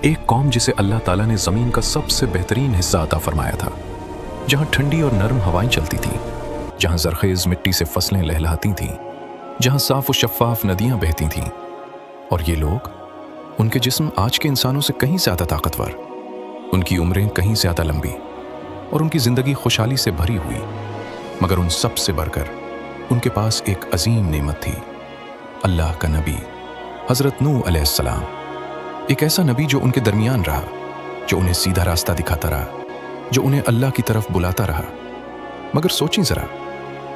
ایک قوم جسے اللہ تعالیٰ نے زمین کا سب سے بہترین حصہ عطا فرمایا تھا، جہاں ٹھنڈی اور نرم ہوائیں چلتی تھیں، جہاں زرخیز مٹی سے فصلیں لہلہاتی تھیں، جہاں صاف و شفاف ندیاں بہتی تھیں، اور یہ لوگ، ان کے جسم آج کے انسانوں سے کہیں زیادہ طاقتور، ان کی عمریں کہیں زیادہ لمبی، اور ان کی زندگی خوشحالی سے بھری ہوئی، مگر ان سب سے بڑھ کر ان کے پاس ایک عظیم نعمت تھی، اللہ کا نبی حضرت نوح علیہ السلام، ایک ایسا نبی جو ان کے درمیان رہا، جو انہیں سیدھا راستہ دکھاتا رہا، جو انہیں اللہ کی طرف بلاتا رہا۔ مگر سوچیں ذرا،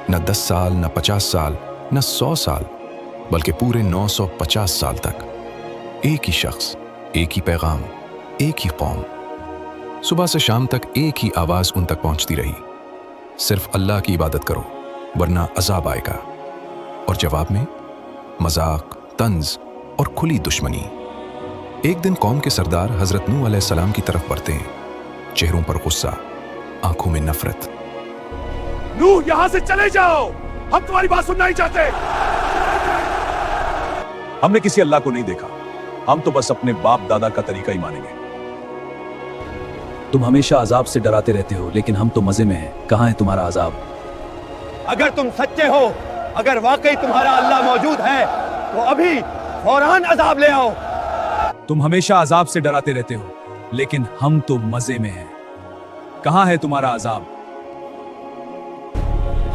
نہ 10 سال، نہ 50 سال، نہ 100 سال، بلکہ پورے 950 سال تک ایک ہی شخص، ایک ہی پیغام، ایک ہی قوم، صبح سے شام تک ایک ہی آواز ان تک پہنچتی رہی، صرف اللہ کی عبادت کرو ورنہ عذاب آئے گا، اور جواب میں مذاق، طنز اور کھلی دشمنی۔ ایک دن قوم کے سردار حضرت نوح علیہ السلام کی طرف بڑھتے ہیں، چہروں پر غصہ، آنکھوں میں نفرت۔ نوح، یہاں سے چلے جاؤ، ہم تمہاری بات سننا نہیں چاہتے۔ ہم نے کسی اللہ کو نہیں دیکھا، ہم تو بس اپنے باپ دادا کا طریقہ ہی مانیں گے۔ تم ہمیشہ عذاب سے ڈراتے رہتے ہو، لیکن ہم تو مزے میں ہیں، کہاں ہے تمہارا عذاب؟ اگر تم سچے ہو، اگر واقعی تمہارا اللہ موجود ہے تو ابھی فوراً عذاب لے آؤ۔ تم ہمیشہ عذاب سے ڈراتے رہتے ہو، لیکن ہم تو مزے میں ہیں، کہاں ہے تمہارا عذاب؟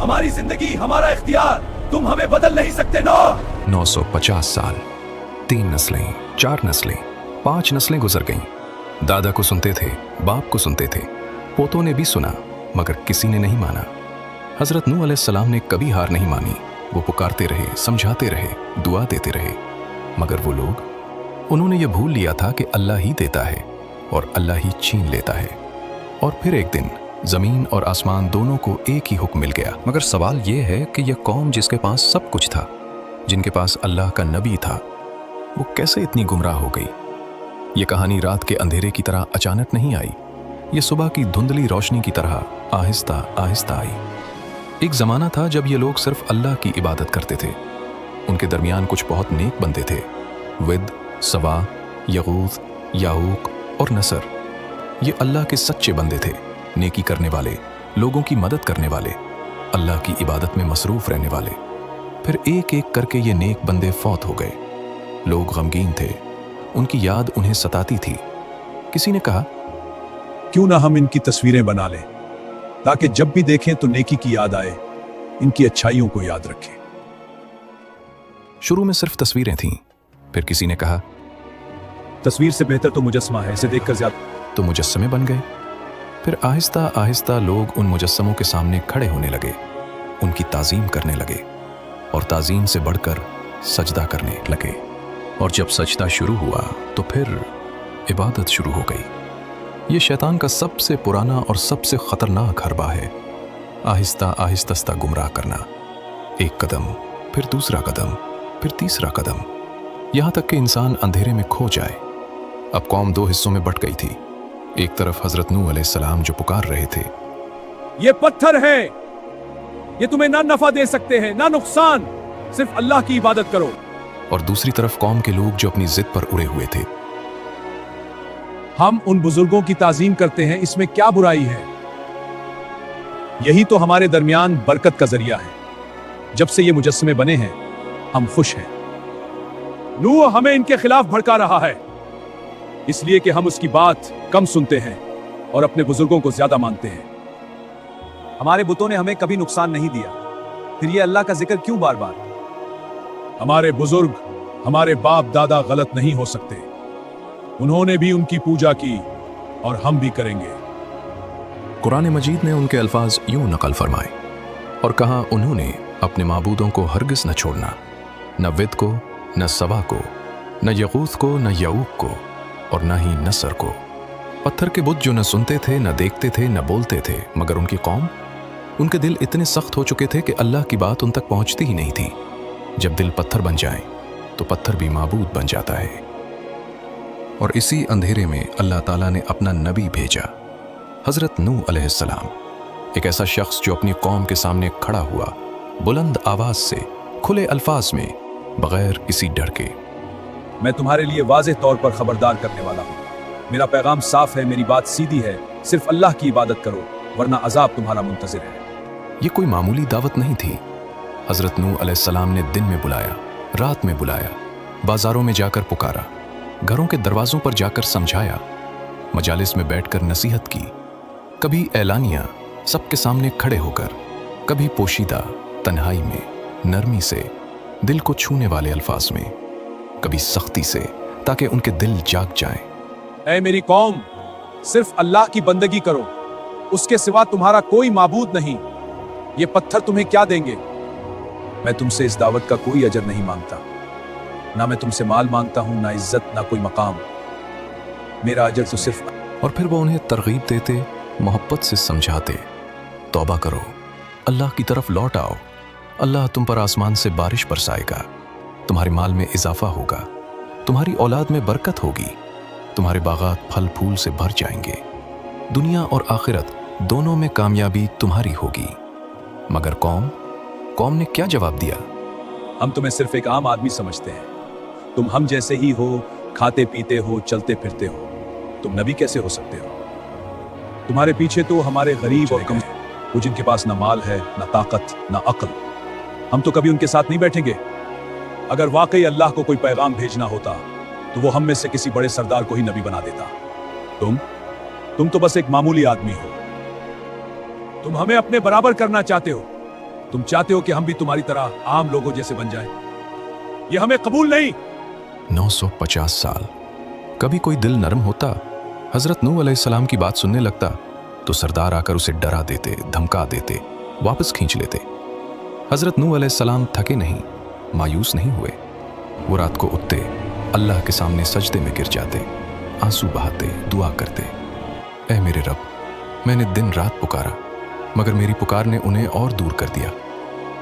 ہماری زندگی، ہمارا اختیار، تم ہمیں بدل نہیں سکتے۔ 950 سال، 3 نسلیں، 4 نسلیں، 5 نسلیں گزر گئیں۔ دادا کو سنتے تھے، باپ کو سنتے تھے، پوتوں نے بھی سنا، مگر کسی نے نہیں مانا۔ حضرت نوح علیہ السلام نے کبھی ہار نہیں مانی، وہ پکارتے رہے، سمجھاتے رہے، دعا دیتے رہے، مگر وہ لوگ، انہوں نے یہ بھول لیا تھا کہ اللہ ہی دیتا ہے اور اللہ ہی چھین لیتا ہے۔ اور پھر ایک دن زمین اور آسمان دونوں کو ایک ہی حکم مل گیا۔ مگر سوال یہ ہے کہ یہ قوم جس کے پاس سب کچھ تھا، جن کے پاس اللہ کا نبی تھا، وہ کیسے اتنی گمراہ ہو گئی؟ یہ کہانی رات کے اندھیرے کی طرح اچانک نہیں آئی، یہ صبح کی دھندلی روشنی کی طرح آہستہ آہستہ آئی۔ ایک زمانہ تھا جب یہ لوگ صرف اللہ کی عبادت کرتے تھے، ان کے درمیان کچھ بہت نیک بندے تھے، ود، سوا، یغوث، یعوق اور نصر۔ یہ اللہ کے سچے بندے تھے، نیکی کرنے والے، لوگوں کی مدد کرنے والے، اللہ کی عبادت میں مصروف رہنے والے۔ پھر ایک ایک کر کے یہ نیک بندے فوت ہو گئے، لوگ غمگین تھے، ان کی یاد انہیں ستاتی تھی۔ کسی نے کہا، کیوں نہ ہم ان کی تصویریں بنا لیں تاکہ جب بھی دیکھیں تو نیکی کی یاد آئے، ان کی اچھائیوں کو یاد رکھیں۔ شروع میں صرف تصویریں تھیں، پھر کسی نے کہا، تصویر سے بہتر تو مجسمہ ہے، اسے دیکھ کر زیادہ۔ تو مجسمے بن گئے۔ پھر آہستہ آہستہ لوگ ان مجسموں کے سامنے کھڑے ہونے لگے، ان کی تعظیم کرنے لگے، اور تعظیم سے بڑھ کر سجدہ کرنے لگے۔ اور جب سجدہ شروع ہوا تو پھر عبادت شروع ہو گئی۔ یہ شیطان کا سب سے پرانا اور سب سے خطرناک حربہ ہے، آہستہ آہستہ گمراہ کرنا، ایک قدم، پھر دوسرا قدم، پھر تیسرا قدم، یہاں تک کہ انسان اندھیرے میں کھو جائے۔ اب قوم 2 حصوں میں بٹ گئی تھی، ایک طرف حضرت نوح علیہ السلام جو پکار رہے تھے، یہ پتھر ہے، یہ تمہیں نہ نفع دے سکتے ہیں نہ نقصان، صرف اللہ کی عبادت کرو۔ اور دوسری طرف قوم کے لوگ جو اپنی ضد پر اڑے ہوئے تھے، ہم ان بزرگوں کی تعظیم کرتے ہیں، اس میں کیا برائی ہے؟ یہی تو ہمارے درمیان برکت کا ذریعہ ہے۔ جب سے یہ مجسمے بنے ہیں، ہم خوش ہیں۔ نوح ہمیں ان کے خلاف بھڑکا رہا ہے، اس لیے کہ ہم اس کی بات کم سنتے ہیں اور اپنے بزرگوں کو زیادہ مانتے ہیں۔ ہمارے بتوں نے ہمیں کبھی نقصان نہیں دیا، پھر یہ اللہ کا ذکر کیوں بار بار؟ ہمارے بزرگ، ہمارے باپ دادا غلط نہیں ہو سکتے، انہوں نے بھی ان کی پوجا کی اور ہم بھی کریں گے۔ قرآن مجید نے ان کے الفاظ یوں نقل فرمائے اور کہا، انہوں نے اپنے معبودوں کو ہرگز نہ چھوڑنا، نہ ود کو، نہ سوا کو، نہ یغوث کو، نہ یعوق کو، اور نہ ہی نصر کو۔ پتھر کے بت جو نہ سنتے تھے، نہ دیکھتے تھے، نہ بولتے تھے، مگر ان کی قوم، ان کے دل اتنے سخت ہو چکے تھے کہ اللہ کی بات ان تک پہنچتی ہی نہیں تھی۔ جب دل پتھر بن جائیں تو پتھر بھی معبود بن جاتا ہے۔ اور اسی اندھیرے میں اللہ تعالیٰ نے اپنا نبی بھیجا، حضرت نوح علیہ السلام، ایک ایسا شخص جو اپنی قوم کے سامنے کھڑا ہوا، بلند آواز سے، کھلے الفاظ میں، بغیر کسی ڈر کے۔ میں تمہارے لیے واضح طور پر خبردار کرنے والا ہوں، मेरा पैगाम साफ है, मेरी बात सीधी है, सिर्फ अल्लाह की इबादत करो वरना अजाब तुम्हारा मुंतजिर है। ये कोई मामूली दावत नहीं थी। हजरत नूह अलैहिस्सलाम ने दिन में बुलाया, रात में बुलाया, बाजारों में जाकर पुकारा, घरों के दरवाजों पर जाकर समझाया, मजालिस में बैठकर नसीहत की, कभी ऐलानिया सबके सामने खड़े होकर, कभी पोशीदा तन्हाई में नरमी से दिल को छूने वाले अल्फाज में, कभी सख्ती से ताकि उनके दिल जाग जाएं। ऐ मेरी कौम, सिर्फ अल्लाह की बंदगी करो, उसके सिवा तुम्हारा कोई माबूद नहीं। ये पत्थर तुम्हें क्या देंगे? मैं तुमसे इस दावत का कोई अजर नहीं मांगता, ना मैं तुमसे माल मांगता हूं, ना इज्जत, ना कोई मकाम। मेरा अजर तो सिर्फ। और फिर वो उन्हें तरगीब देते, मोहब्बत से समझाते, तौबा करो, अल्लाह की तरफ लौट आओ, अल्लाह तुम पर आसमान से बारिश बरसाएगा, तुम्हारे माल में इजाफा होगा, तुम्हारी औलाद में बरकत होगी, तुम्हारे बागात फल फूल से भर जाएंगे, दुनिया और आखिरत दोनों में कामयाबी तुम्हारी होगी। मगर कौम ने क्या जवाब दिया? हम तुम्हें सिर्फ एक आम आदमी समझते हैं, तुम हम जैसे ही हो, खाते पीते हो, चलते फिरते हो, तुम नबी कैसे हो सकते हो? तुम्हारे पीछे तो हमारे गरीब और कम, वो जिनके पास ना माल है, ना ताकत, ना अक्ल, हम तो कभी उनके साथ नहीं बैठेंगे। अगर वाकई अल्लाह को कोई पैगाम भेजना होता तो वो हम में से किसी बड़े सरदार को ही नबी बना देता। तुम तो बस एक मामूली आदमी हो। तुम हमें अपने बराबर करना चाहते हो, तुम चाहते हो कि हम भी तुम्हारी तरह आम लोगों जैसे बन जाएं। ये हमें कबूल नहीं। 950 साल, कभी कोई दिल नरम होता, हजरत नूह अलैहिस्सलाम की बात सुनने लगता तो सरदार आकर उसे डरा देते, धमका देते, वापस खींच लेते। हजरत नूह अलैहिस्सलाम थके नहीं, मायूस नहीं हुए। वो रात को उठते, अल्लाह के सामने सजदे में गिर जाते, आंसू बहाते, दुआ करते, ऐ मेरे रब, मैंने दिन रात पुकारा मगर मेरी पुकार ने उन्हें और दूर कर दिया।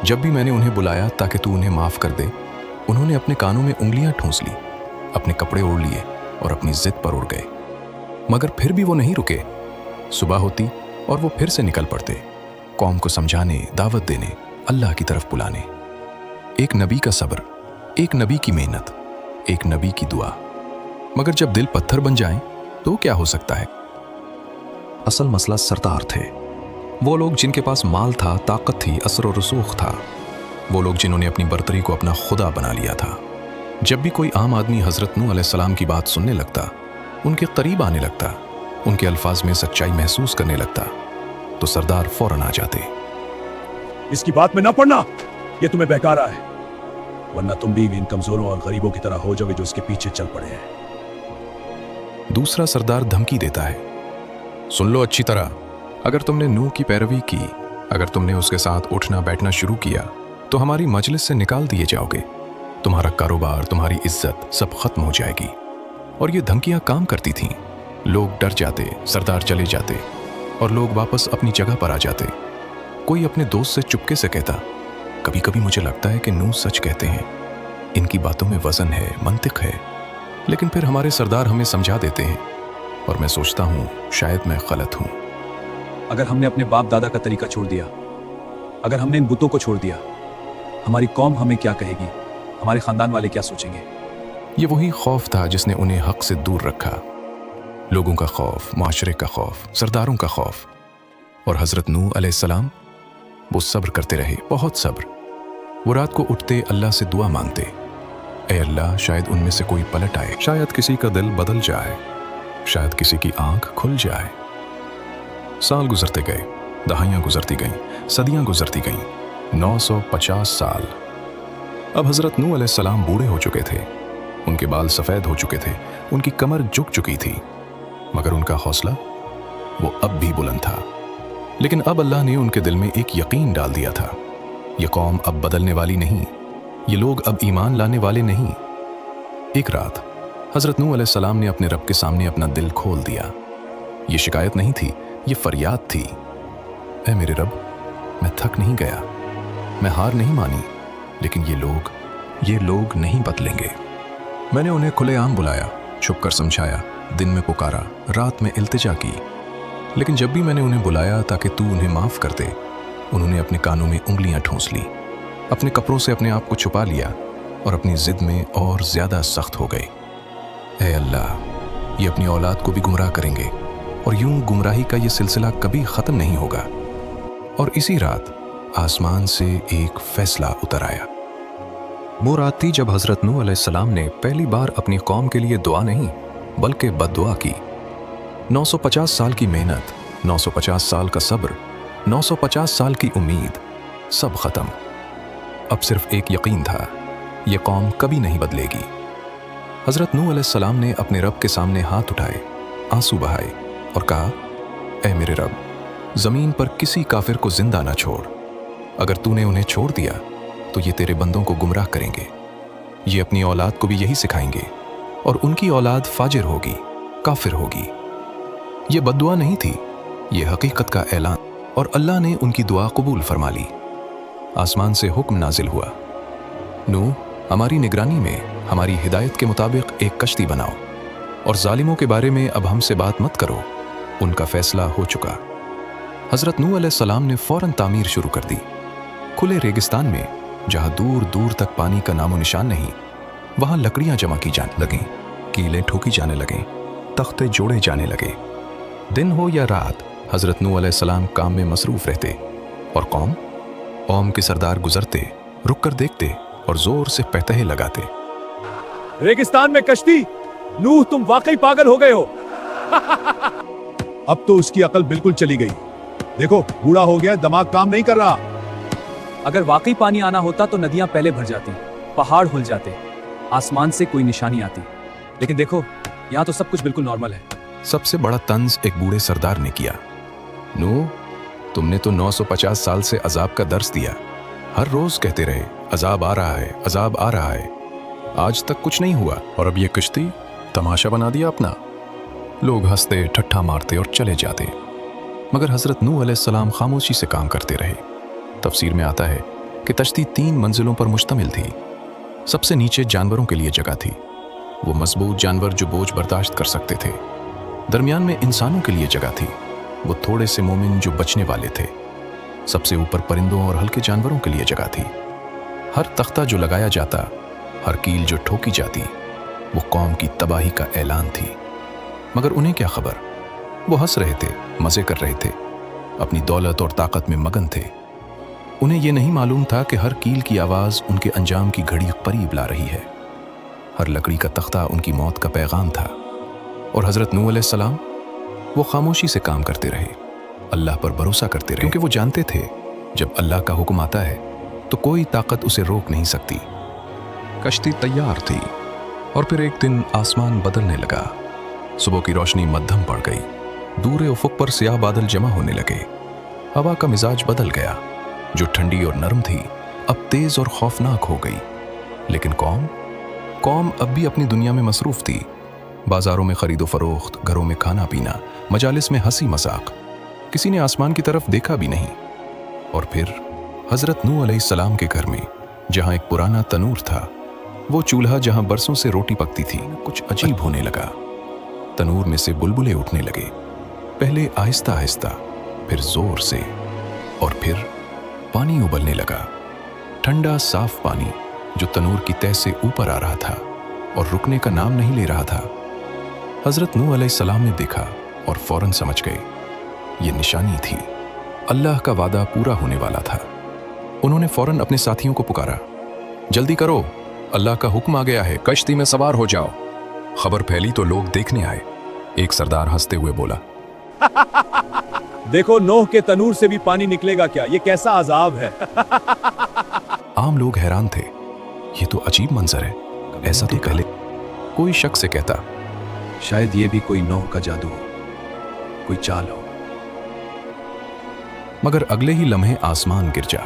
जब भी मैंने उन्हें बुलाया ताकि तू उन्हें माफ कर दे, उन्होंने अपने कानों में उंगलियां ठूंस ली, अपने कपड़े ओढ़ लिए और अपनी जिद पर उड़ गए। मगर फिर भी वो नहीं रुके। सुबह होती और वो फिर से निकल पड़ते, कौम को समझाने, दावत देने, अल्लाह की तरफ बुलाने। एक नबी का सब्र, एक नबी की मेहनत, एक नबी की दुआ। मगर जब दिल पत्थर बन जाए तो क्या हो सकता है? असल मसला सरदार थे, वो लोग जिनके पास माल था, ताकत थी, असर और रसूख था, वो लोग जिन्होंने अपनी बर्तरी को अपना खुदा बना लिया था। जब भी कोई आम आदमी हजरत नूह अलैहिस्सलाम की बात सुनने लगता, उनके करीब आने लगता, उनके अल्फाज में सच्चाई महसूस करने लगता, तो सरदार फौरन आ जाते। इसकी बात में ना पड़ना, ये तुम्हें बेकारा है, वरना तुम भी इन कमजोरों और गरीबों की तरह हो जाओगे जो इसके पीछे चल पड़े हैं। दूसरा सरदार धमकी देता है, सुन लो अच्छी तरह, अगर तुमने नूह की पैरवी की, अगर तुमने उसके साथ उठना बैठना शुरू किया तो हमारी मजलिस से निकाल दिए जाओगे, तुम्हारा कारोबार, तुम्हारी इज्जत सब खत्म हो जाएगी। और ये धमकियां काम करती थीं। लोग डर जाते, सरदार चले जाते और लोग वापस अपनी जगह पर आ जाते। कोई अपने दोस्त से चुपके से कहता, कभी कभी मुझे लगता है कि नूह सच कहते हैं, इनकी बातों में वजन है, मंतिक है। लेकिन फिर हमारे सरदार हमें समझा देते हैं और मैं सोचता हूँ शायद मैं गलत हूँ। अगर हमने अपने बाप दादा का तरीका छोड़ दिया, अगर हमने इन बुतों को छोड़ दिया, हमारी कौम हमें क्या कहेगी, हमारे खानदान वाले क्या सोचेंगे? ये वही खौफ था जिसने उन्हें हक से दूर रखा। लोगों का खौफ, माशरे का खौफ, सरदारों का खौफ। और हजरत नूह अलैहिस्सलाम वो सब्र करते रहे, बहुत सब्र। वो रात को उठते, अल्लाह से दुआ मांगते, ऐ अल्लाह, शायद उनमें से कोई पलट आए, शायद किसी का दिल बदल जाए, शायद किसी की आंख खुल जाए। साल गुजरते गए, दहाइयां गुजरती गईं, सदियां गुजरती गईं, 950 साल। अब हजरत नूह अलैहिस्सलाम बूढ़े हो चुके थे, उनके बाल सफेद हो चुके थे, उनकी कमर झुक चुकी थी, मगर उनका हौसला वो अब भी बुलंद था। लेकिन अब अल्लाह ने उनके दिल में एक यकीन डाल दिया था, ये कौम अब बदलने वाली नहीं, ये लोग अब ईमान लाने वाले नहीं। एक रात हजरत नूह अलैहिस्सलाम ने अपने रब के सामने अपना दिल खोल दिया। ये शिकायत नहीं थी, ये फरियाद थी, ऐ मेरे रब, मैं थक नहीं गया, मैं हार नहीं मानी, लेकिन ये लोग नहीं बदलेंगे। मैंने उन्हें खुलेआम बुलाया, छुपकर समझाया, दिन में पुकारा, रात में इल्तिजा की, लेकिन जब भी मैंने उन्हें बुलाया ताकि तू उन्हें माफ कर दे, उन्होंने अपने कानों में उंगलियां ठूंस ली, अपने कपड़ों से अपने आप को छुपा लिया और अपनी जिद में और ज्यादा सख्त हो गए। ऐ अल्लाह, ये अपनी औलाद को भी गुमराह करेंगे और यूं गुमराही का ये सिलसिला कभी ख़त्म नहीं होगा। और इसी रात आसमान से एक फैसला उतर आया। वो रात थी जब हज़रत नूह अलैहिस्सलाम ने पहली बार अपनी कौम के लिए दुआ नहीं बल्कि बद्दुआ की। 950 साल की मेहनत, 950 साल का सब्र, 950 साल की उम्मीद, सब ख़त्म। अब सिर्फ एक यकीन था, ये कौम कभी नहीं बदलेगी। हज़रत नूह अलैहिस्सलाम ने अपने रब के सामने हाथ उठाए, आंसू बहाए और कहा, ऐ मेरे रब, ज़मीन पर किसी काफिर को जिंदा ना छोड़। अगर तूने उन्हें छोड़ दिया तो ये तेरे बंदों को गुमराह करेंगे। ये अपनी औलाद को भी यही सिखाएंगे और उनकी औलाद फाजिर होगी, काफिर होगी। ये बद्दुआ नहीं थी, ये हकीकत का ऐलान, और अल्लाह ने उनकी दुआ कबूल फरमा ली। आसमान से हुक्म नाजिल हुआ, नूह, हमारी निगरानी में हमारी हिदायत के मुताबिक एक कश्ती बनाओ और जालिमों के बारे में अब हमसे बात मत करो, उनका फैसला हो चुका। हज़रत नूह अलैहिस्सलाम ने फौरन तामीर शुरू कर दी। खुले रेगिस्तान में जहाँ दूर दूर तक पानी का नामो निशान नहीं, वहाँ लकड़ियाँ जमा की जाने लगीं, कीलें ठोकी जाने लगें, तख्ते जोड़े जाने लगे। दिन हो या रात हज़रत नूह अलैहिस्सलाम काम में मसरूफ़ रहते और कौम के सरदार गुजरते, रुक कर देखते और जोर से पैतहे लगाते। रेगिस्तान में कश्ती, नूह तुम वाकई पागल हो गए हो। अब तो उसकी अकल बिल्कुल चली गई। देखो, बूढ़ा हो गया, दिमाग काम नहीं कर रहा। अगर वाकई पानी आना होता तो नदियां पहले भर जाती, पहाड़ खुल जाते, आसमान से कोई निशानी आती। लेकिन देखो, यहाँ तो सब कुछ बिल्कुल नॉर्मल है। सबसे बड़ा तंज एक बूढ़े सरदार ने किया। नूह, तुमने तो 950 साल से अजाब का दर्स दिया। हर रोज कहते रहे, अजाब आ रहा है, अजाब आ रहा है। आज तक कुछ नहीं हुआ और अब ये कश्ती तमाशा बना दिया अपना। लोग हंसते, ठट्ठा मारते और चले जाते, मगर हज़रत नूह अलैहिस्सलाम खामोशी से काम करते रहे। तफसीर में आता है कि कश्ती 3 मंजिलों पर मुश्तमिल थी। सबसे नीचे जानवरों के लिए जगह थी, वो मजबूत जानवर जो बोझ बर्दाश्त कर सकते थे। दरमियान में इंसानों के लिए जगह थी, वो थोड़े से मोमिन जो बचने वाले थे। सबसे ऊपर परिंदों और हल्के जानवरों के लिए जगह थी। हर तख्ता जो लगाया जाता, हर कील जो ठोकी जाती, वो कौम की तबाही का ऐलान थी। मगर उन्हें क्या खबर, वो हंस रहे थे, मजे कर रहे थे, अपनी दौलत और ताकत में मगन थे। उन्हें यह नहीं मालूम था कि हर कील की आवाज़ उनके अंजाम की घड़ी करीब ला रही है। हर लकड़ी का तख्ता उनकी मौत का पैगाम था। और हज़रत नूह अलैहिस्सलाम, वो खामोशी से काम करते रहे, अल्लाह पर भरोसा करते रहे, क्योंकि वो जानते थे जब अल्लाह का हुक्म आता है तो कोई ताकत उसे रोक नहीं सकती। कश्ती तैयार थी और फिर एक दिन आसमान बदलने लगा। सुबह की रोशनी मध्यम पड़ गई, दूर उफुक पर स्याह बादल जमा होने लगे। हवा का मिजाज बदल गया, जो ठंडी और नरम थी अब तेज और खौफनाक हो गई। लेकिन कौम अब भी अपनी दुनिया में मसरूफ थी। बाजारों में खरीदो फरोख्त, घरों में खाना पीना, मजालिस में हंसी मजाक। किसी ने आसमान की तरफ देखा भी नहीं। और फिर हज़रत नूह अलैहिस्सलाम के घर में, जहाँ एक पुराना तनूर था, वो चूल्हा जहाँ बरसों से रोटी पकती थी, कुछ अजीब होने लगा। तनूर में से बुलबुले उठने लगे, पहले आहिस्ता आहिस्ता, फिर जोर से, और फिर पानी उबलने लगा। ठंडा साफ पानी जो तनूर की तह से ऊपर आ रहा था और रुकने का नाम नहीं ले रहा था। हज़रत नूह अलैहिस्सलाम ने देखा और फौरन समझ गए, ये निशानी थी, अल्लाह का वादा पूरा होने वाला था। उन्होंने फौरन अपने साथियों को पुकारा, जल्दी करो, अल्लाह का हुक्म आ गया है, कश्ती में सवार हो जाओ। खबर फैली तो लोग देखने आए। एक सरदार हंसते हुए बोला, देखो, नूह के तनूर से भी पानी निकलेगा क्या? ये कैसा अजाब है। आम लोग हैरान थे, ये तो अजीब मंजर है, ऐसा तो पहले कोई शख्स से कहता। शायद ये भी कोई नूह का जादू हो, कोई चाल हो। मगर अगले ही लम्हे आसमान गिर जा,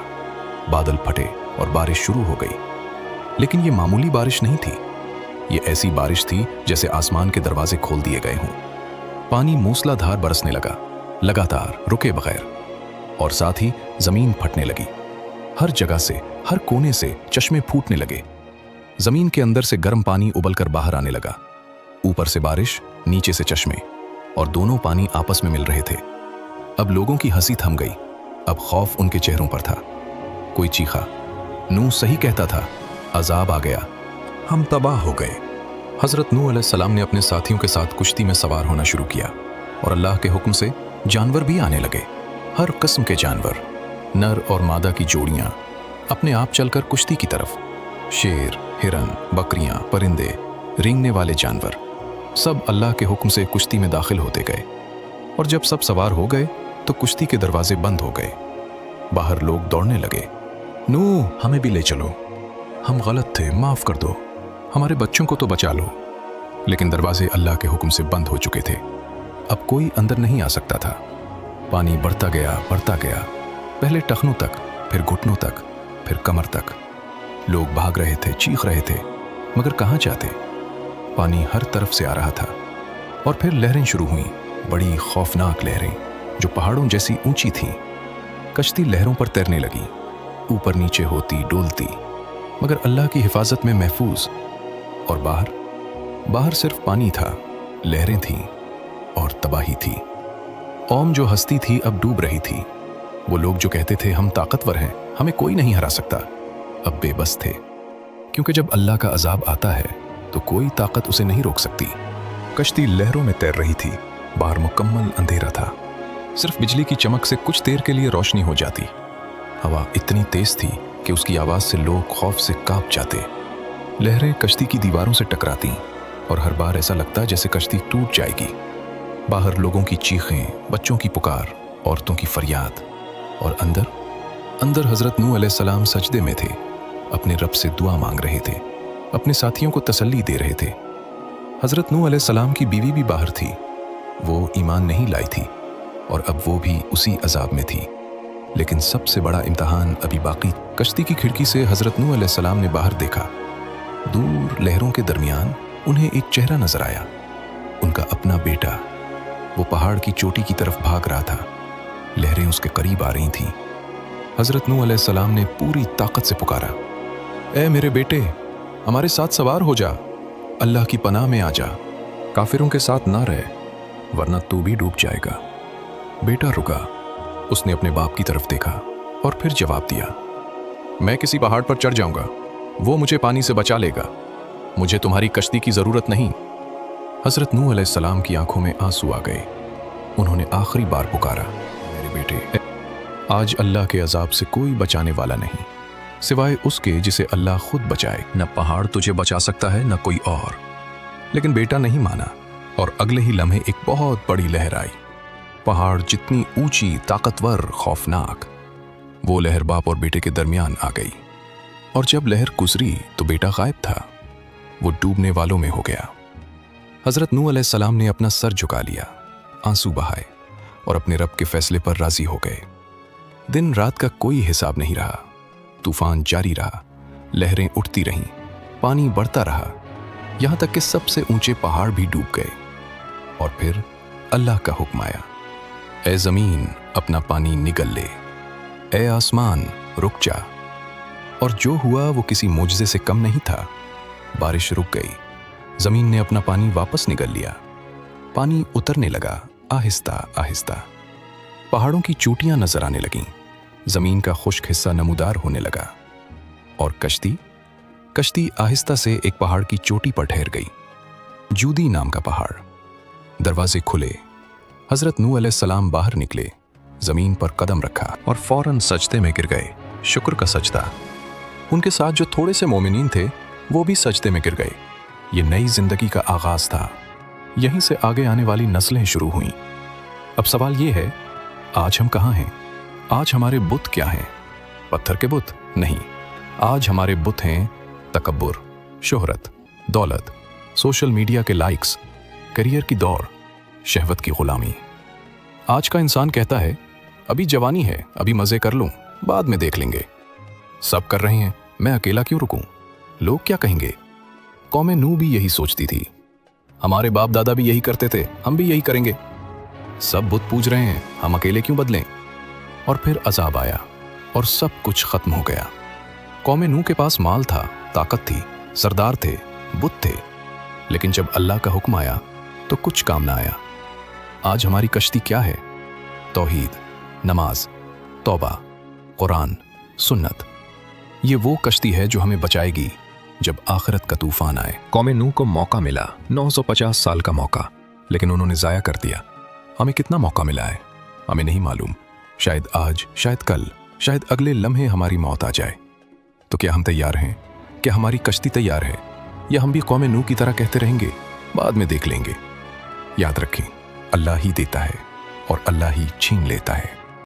बादल फटे और बारिश शुरू हो गई। लेकिन ये मामूली बारिश नहीं थी, ये ऐसी बारिश थी जैसे आसमान के दरवाजे खोल दिए गए हों। पानी मूसलाधार बरसने लगा, लगातार, रुके बगैर, और साथ ही जमीन फटने लगी। हर जगह से, हर कोने से चश्मे फूटने लगे। जमीन के अंदर से गर्म पानी उबलकर बाहर आने लगा। ऊपर से बारिश, नीचे से चश्मे, और दोनों पानी आपस में मिल रहे थे। अब लोगों की हंसी थम गई, अब खौफ उनके चेहरों पर था। कोई चीखा, नूह सही कहता था, अजाब आ गया, हम तबाह हो गए। हज़रत नूह अलैहिस्सलाम ने अपने साथियों के साथ कुश्ती में सवार होना शुरू किया और अल्लाह के हुक्म से जानवर भी आने लगे। हर किस्म के जानवर, नर और मादा की जोड़ियाँ अपने आप चलकर कुश्ती की तरफ। शेर, हिरन, बकरियाँ, परिंदे, रेंगने वाले जानवर सब अल्लाह के हुक्म से कुश्ती में दाखिल होते गए। और जब सब सवार हो गए तो कुश्ती के दरवाजे बंद हो गए। बाहर लोग दौड़ने लगे, नूह हमें भी ले चलो, हम गलत थे, माफ़ कर दो, हमारे बच्चों को तो बचा लो। लेकिन दरवाजे अल्लाह के हुक्म से बंद हो चुके थे। अब कोई अंदर नहीं आ सकता था। पानी बढ़ता गया, पहले टखनों तक, फिर घुटनों तक, फिर कमर तक। लोग भाग रहे थे, चीख रहे थे, मगर कहाँ जाते? पानी हर तरफ से आ रहा था। और फिर लहरें शुरू हुईं, बड़ी खौफनाक लहरें जो पहाड़ों जैसी ऊंची थीं। कश्ती लहरों पर तैरने लगी, ऊपर नीचे होती, डोलती, मगर अल्लाह की हिफाजत में महफूज। और बाहर सिर्फ पानी था, लहरें थीं और तबाही थी। कौम जो हंसती थी अब डूब रही थी। वो लोग जो कहते थे हम ताकतवर हैं, हमें कोई नहीं हरा सकता, अब बेबस थे। क्योंकि जब अल्लाह का अजाब आता है तो कोई ताकत उसे नहीं रोक सकती। कश्ती लहरों में तैर रही थी, बाहर मुकम्मल अंधेरा था। सिर्फ बिजली की चमक से कुछ देर के लिए रोशनी हो जाती। हवा इतनी तेज थी कि उसकी आवाज़ से लोग खौफ से कांप जाते। लहरें कश्ती की दीवारों से टकराती और हर बार ऐसा लगता जैसे कश्ती टूट जाएगी। बाहर लोगों की चीखें, बच्चों की पुकार, औरतों की फरियाद। और अंदर हज़रत नूह अलैहिस्सलाम सजदे में थे, अपने रब से दुआ मांग रहे थे, अपने साथियों को तसल्ली दे रहे थे। हज़रत नूह अलैहिस्सलाम की बीवी भी बाहर थी। वो ईमान नहीं लाई थी और अब वो भी उसी अजाब में थी। लेकिन सबसे बड़ा इम्तिहान अभी बाकी। कश्ती की खिड़की से हज़रत नूह अलैहिस्सलाम ने बाहर देखा। दूर लहरों के दरमियान उन्हें एक चेहरा नजर आया, उनका अपना बेटा। वो पहाड़ की चोटी की तरफ भाग रहा था, लहरें उसके करीब आ रही थीं। हज़रत नूह अलैहिस्सलाम ने पूरी ताकत से पुकारा, ए मेरे बेटे, हमारे साथ सवार हो जा, अल्लाह की पनाह में आ जा, काफिरों के साथ ना रहे, वरना तू भी डूब जाएगा। बेटा रुका, उसने अपने बाप की तरफ देखा और फिर जवाब दिया, मैं किसी पहाड़ पर चढ़ जाऊंगा, वो मुझे पानी से बचा लेगा, मुझे तुम्हारी कश्ती की जरूरत नहीं। हज़रत नूह अलैहिस्सलाम की आंखों में आंसू आ गए। उन्होंने आखिरी बार पुकारा, मेरे बेटे, आज अल्लाह के अजाब से कोई बचाने वाला नहीं सिवाय उसके जिसे अल्लाह खुद बचाए। न पहाड़ तुझे बचा सकता है न कोई और। लेकिन बेटा नहीं माना और अगले ही लम्हे एक बहुत बड़ी लहर आई। पहाड़ जितनी ऊंची, ताकतवर, खौफनाक, वो लहर बाप और बेटे के दरमियान आ गई। और जब लहर गुजरी तो बेटा गायब था, वो डूबने वालों में हो गया। हज़रत नूह अलैहिस्सलाम ने अपना सर झुका लिया, आंसू बहाए और अपने रब के फैसले पर राजी हो गए। दिन रात का कोई हिसाब नहीं रहा। तूफान जारी रहा, लहरें उठती रहीं, पानी बढ़ता रहा, यहां तक कि सबसे ऊंचे पहाड़ भी डूब गए। और फिर अल्लाह का हुक्म आया, ए ज़मीन अपना पानी निगल ले, ए आसमान रुक जा। और जो हुआ वो किसी मोजज़े से कम नहीं था। बारिश रुक गई, ज़मीन ने अपना पानी वापस निगल लिया। पानी उतरने लगा आहिस्ता आहिस्ता। पहाड़ों की चोटियां नजर आने लगीं, ज़मीन का खुश्क हिस्सा नमूदार होने लगा। और कश्ती आहिस्ता से एक पहाड़ की चोटी पर ठहर गई, जूदी नाम का पहाड़। दरवाजे खुले, हज़रत नूह अलैहिस्सलाम बाहर निकले, ज़मीन पर कदम रखा और फौरन सजदे में गिर गए, शुक्र का सजदा। उनके साथ जो थोड़े से मोमिनीन थे वो भी सजदे में गिर गए। ये नई जिंदगी का आगाज था, यहीं से आगे आने वाली नस्लें शुरू हुईं। अब सवाल ये है, आज हम कहाँ हैं? आज हमारे बुत क्या हैं? पत्थर के बुत? नहीं, आज हमारे बुत हैं तकब्बुर, शोहरत, दौलत, सोशल मीडिया के लाइक्स, करियर की दौड़, शहवत की गुलामी। आज का इंसान कहता है, अभी जवानी है, अभी मजे कर लूं, बाद में देख लेंगे। सब कर रहे हैं, मैं अकेला क्यों रुकूं? लोग क्या कहेंगे? कौम नूह भी यही सोचती थी, हमारे बाप दादा भी यही करते थे, हम भी यही करेंगे। सब बुत पूज रहे हैं, हम अकेले क्यों बदलें? और फिर अजाब आया और सब कुछ खत्म हो गया। कौम नूह के पास माल था, ताकत थी, सरदार थे, बुत थे, लेकिन जब अल्लाह का हुक्म आया तो कुछ काम ना आया। आज हमारी कश्ती क्या है? तौहीद, नमाज, तौबा, कुरान, सुन्नत। ये वो कश्ती है जो हमें बचाएगी, जब आखिरत का तूफान आए। कौम नूह को मौका मिला, 950 साल का मौका, लेकिन उन्होंने ज़ाया कर दिया। हमें कितना मौका मिला है हमें नहीं मालूम। शायद आज, शायद कल, शायद अगले लम्हे हमारी मौत आ जाए। तो क्या हम तैयार हैं? क्या हमारी कश्ती तैयार है? या हम भी कौम नूह की तरह कहते रहेंगे बाद में देख लेंगे? याद रखें, अल्लाह ही देता है और अल्लाह ही छीन लेता है।